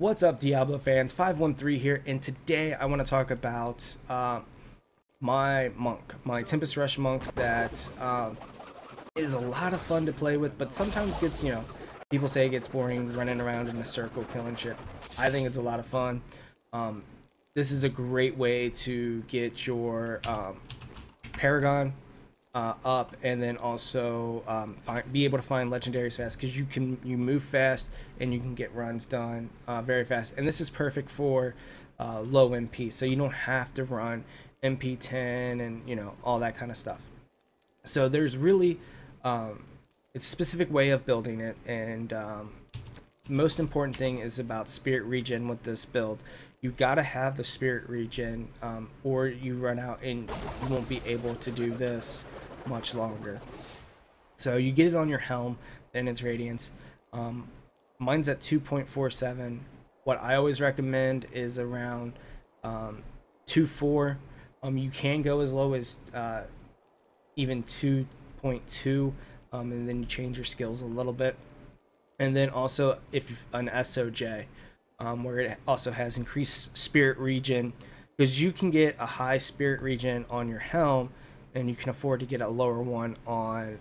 What's up, Diablo fans? 513 here, and today I want to talk about my monk, my Tempest Rush monk that is a lot of fun to play with, but sometimes gets, people say it gets boring running around in a circle killing shit. I think it's a lot of fun. This is a great way to get your Paragon up, and then also be able to find legendaries fast, because you move fast and you can get runs done very fast. And this is perfect for low MP, so you don't have to run MP10 and all that kind of stuff. So there's really it's a specific way of building it, and most important thing is about spirit regen with this build. You gotta have the spirit regen, or you run out and you won't be able to do this much longer. So you get it on your helm and its radiance. Mine's at 2.47. What I always recommend is around 2.4. You can go as low as even 2.2, and then you change your skills a little bit. And then also, if an SOJ, where it also has increased spirit regen, because you can get a high spirit regen on your helm, and you can afford to get a lower one on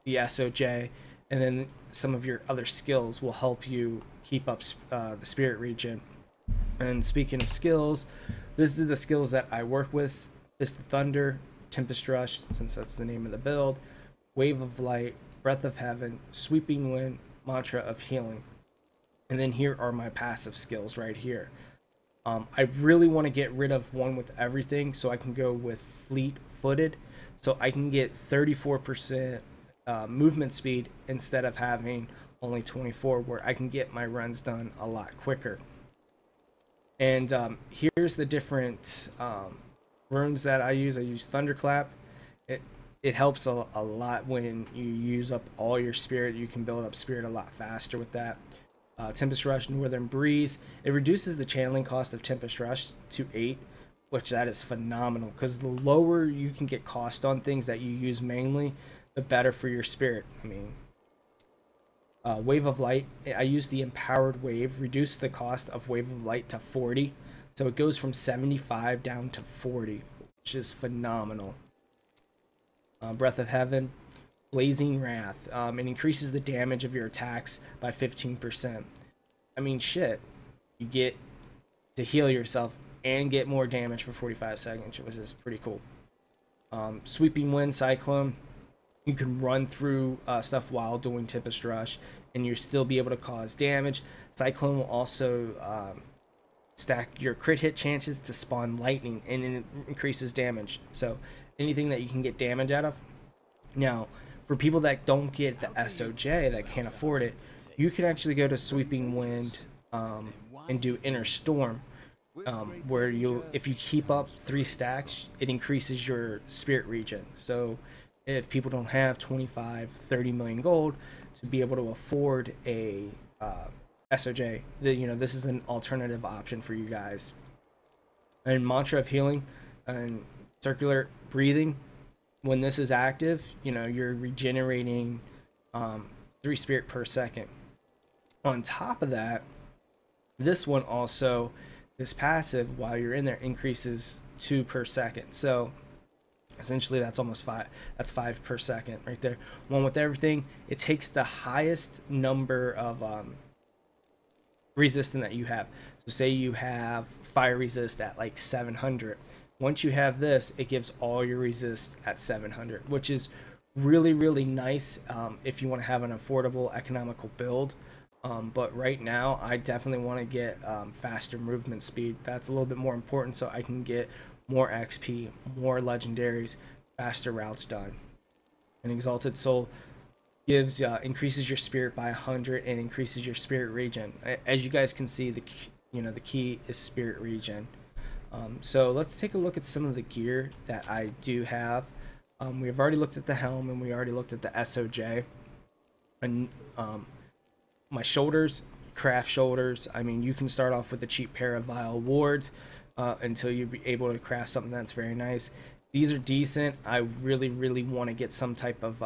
the SOJ, and then some of your other skills will help you keep up the spirit regen. And speaking of skills, this is the skills that I work with. It's the Thunder, Tempest Rush, since that's the name of the build, Wave of Light, Breath of Heaven, Sweeping Wind, Mantra of Healing. And then here are my passive skills right here. I really want to get rid of one with everything, so I can go with fleet-footed, so I can get 34% movement speed instead of having only 24, where I can get my runs done a lot quicker. And here's the different runes that I use. I use Thunderclap. It helps a lot when you use up all your spirit. You can build up spirit a lot faster with that. Tempest Rush, Northern Breeze. It reduces the channeling cost of Tempest Rush to 8, which that is phenomenal, because the lower you can get cost on things that you use mainly, the better for your spirit. I mean, Wave of Light, I use the Empowered Wave, reduce the cost of Wave of Light to 40, so it goes from 75 down to 40, which is phenomenal. Breath of Heaven, Blazing Wrath, it increases the damage of your attacks by 15%. I mean, shit, you get to heal yourself and get more damage for 45 seconds, which is pretty cool. Sweeping Wind, Cyclone, you can run through stuff while doing Tempest Rush, and you'll still be able to cause damage. Cyclone will also stack your crit hit chances to spawn lightning, and it increases damage. So anything that you can get damage out of. Now, for people that don't get the SOJ, that can't afford it, you can actually go to Sweeping Wind and do Inner Storm, where if you keep up 3 stacks, it increases your spirit regen. So if people don't have 25-30 million gold to be able to afford a SOJ, this is an alternative option for you guys. And Mantra of Healing and Circular Breathing, when this is active, you're regenerating 3 spirit per second. On top of that, this one also, this passive, while you're in there, increases 2 per second. So essentially that's almost 5. That's 5 per second right there. One with everything, it takes the highest number of resistance that you have. So say you have fire resist at like 700. Once you have this, it gives all your resist at 700, which is really, really nice if you want to have an affordable, economical build. But right now, I definitely want to get faster movement speed. That's a little bit more important, so I can get more XP, more legendaries, faster routes done. An Exalted Soul gives increases your spirit by 100 and increases your spirit regen. As you guys can see, the key is spirit regen. So let's take a look at some of the gear that I do have. We've already looked at the helm, and we already looked at the SOJ. And my shoulders, craft shoulders. I mean, you can start off with a cheap pair of Vile Wards until you're able to craft something that's very nice. These are decent. I really, really want to get some type of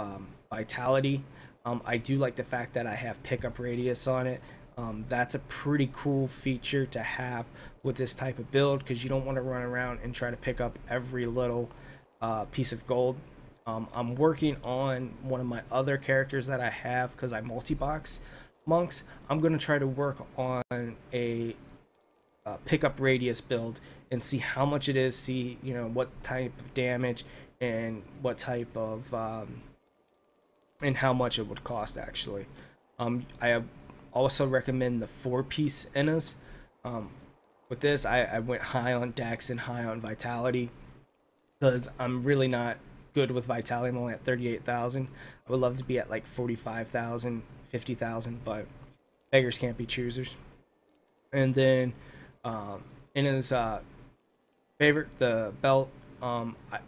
vitality. I do like the fact that I have pickup radius on it. That's a pretty cool feature to have with this type of build, because you don't want to run around and try to pick up every little piece of gold. I'm working on one of my other characters that I have, because I multi-box monks. I'm going to try to work on a pickup radius build and see how much it is, see, you know, what type of damage and what type of and how much it would cost actually. I also recommend the 4-piece Innas. With this, I went high on Dex and high on Vitality, because I'm really not good with Vitality. I'm only at 38,000. I would love to be at like 45,000, 50,000, but beggars can't be choosers. And then in his favorite, the belt,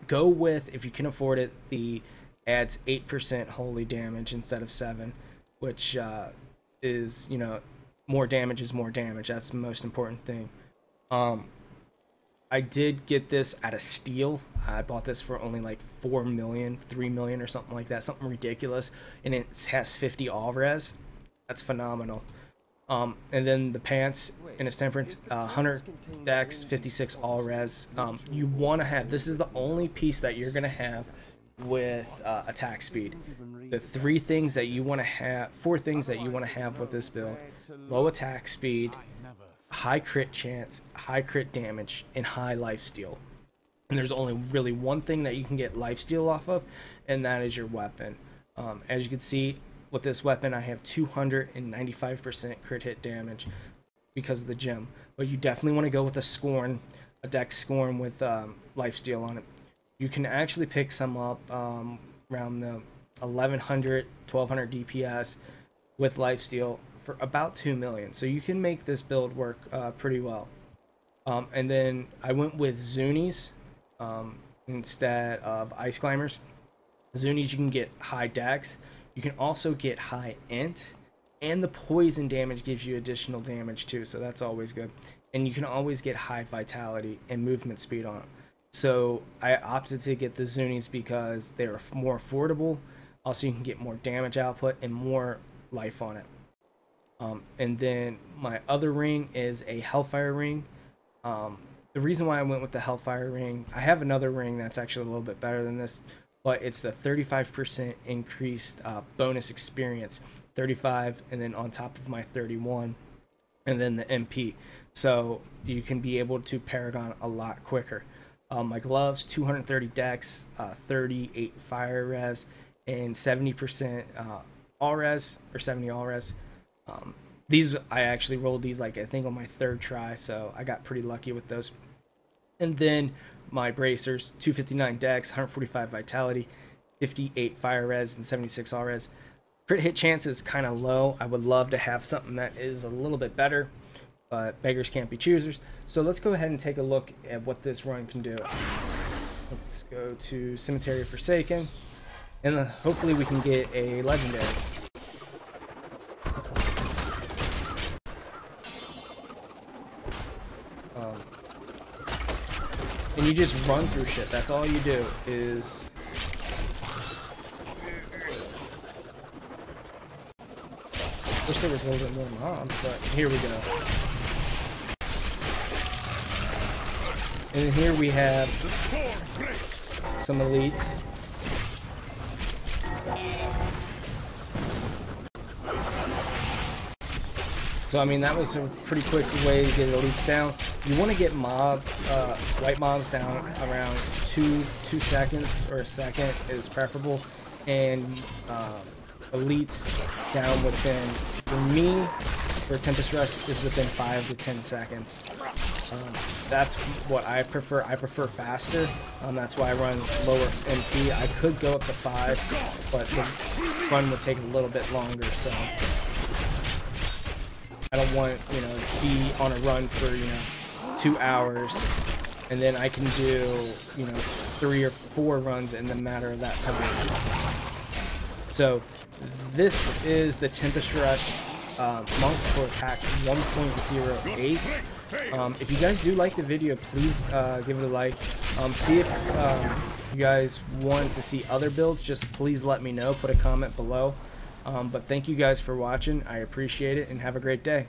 go with, if you can afford it, the adds 8% holy damage instead of 7, which is, you know, more damage is more damage. That's the most important thing. I did get this at a steal. I bought this for only like 4 million, 3 million or something like that, something ridiculous, and it has 50 all res. That's phenomenal. And then the pants in its temperance, 100 dex, 56 all res. You want to have, this is the only piece that you're gonna have with attack speed. The 3 things that you want to have, 4 things that you want to have with this build: low attack speed, high crit chance, high crit damage, and high lifesteal. And there's only really one thing that you can get lifesteal off of, and that is your weapon. As you can see with this weapon, I have 295% crit hit damage because of the gem. But you definitely want to go with a Scorn, a Dex Scorn with lifesteal on it. You can actually pick some up around the 1100, 1200 DPS with lifesteal for about 2 million. So you can make this build work pretty well. And then I went with Zunies instead of Ice Climbers. Zunies, you can get high dex. You can also get high int, and the poison damage gives you additional damage too, so that's always good. And you can always get high vitality and movement speed on them. So I opted to get the Zunies because they're more affordable. Also, you can get more damage output and more life on it. And then my other ring is a Hellfire ring. The reason why I went with the Hellfire ring, I have another ring that's actually a little bit better than this, but it's the 35% increased bonus experience, 35, and then on top of my 31, and then the MP. So you can be able to Paragon a lot quicker. My gloves, 230 dex, 38 fire res, and 70% all res, or 70 all res. These, I actually rolled these like I think on my 3rd try, so I got pretty lucky with those. And then my bracers, 259 dex, 145 vitality, 58 fire res, and 76 all res. Crit hit chance is kind of low. I would love to have something that is a little bit better, but beggars can't be choosers. So let's go ahead and take a look at what this run can do. Let's go to Cemetery of Forsaken, and hopefully we can get a legendary. And you just run through shit. That's all you do is... Wish there was a little bit more mobs, but here we go. And here we have some elites. So I mean, that was a pretty quick way to get elites down. You want to get white mobs down around 2 seconds, or a second is preferable, and elites down within, for me, for Tempest Rush, is within 5 to 10 seconds. That's what I prefer. I prefer faster. That's why I run lower MP. I could go up to 5, but the run would take a little bit longer, so I don't want, you know, to be on a run for, you know, 2 hours, and then I can do, you know, 3 or 4 runs in the matter of that time. So this is the Tempest Rush monk for patch 1.08. If you guys do like the video, please give it a like. See if you guys want to see other builds, just please let me know. Put a comment below. But thank you guys for watching. I appreciate it, and have a great day.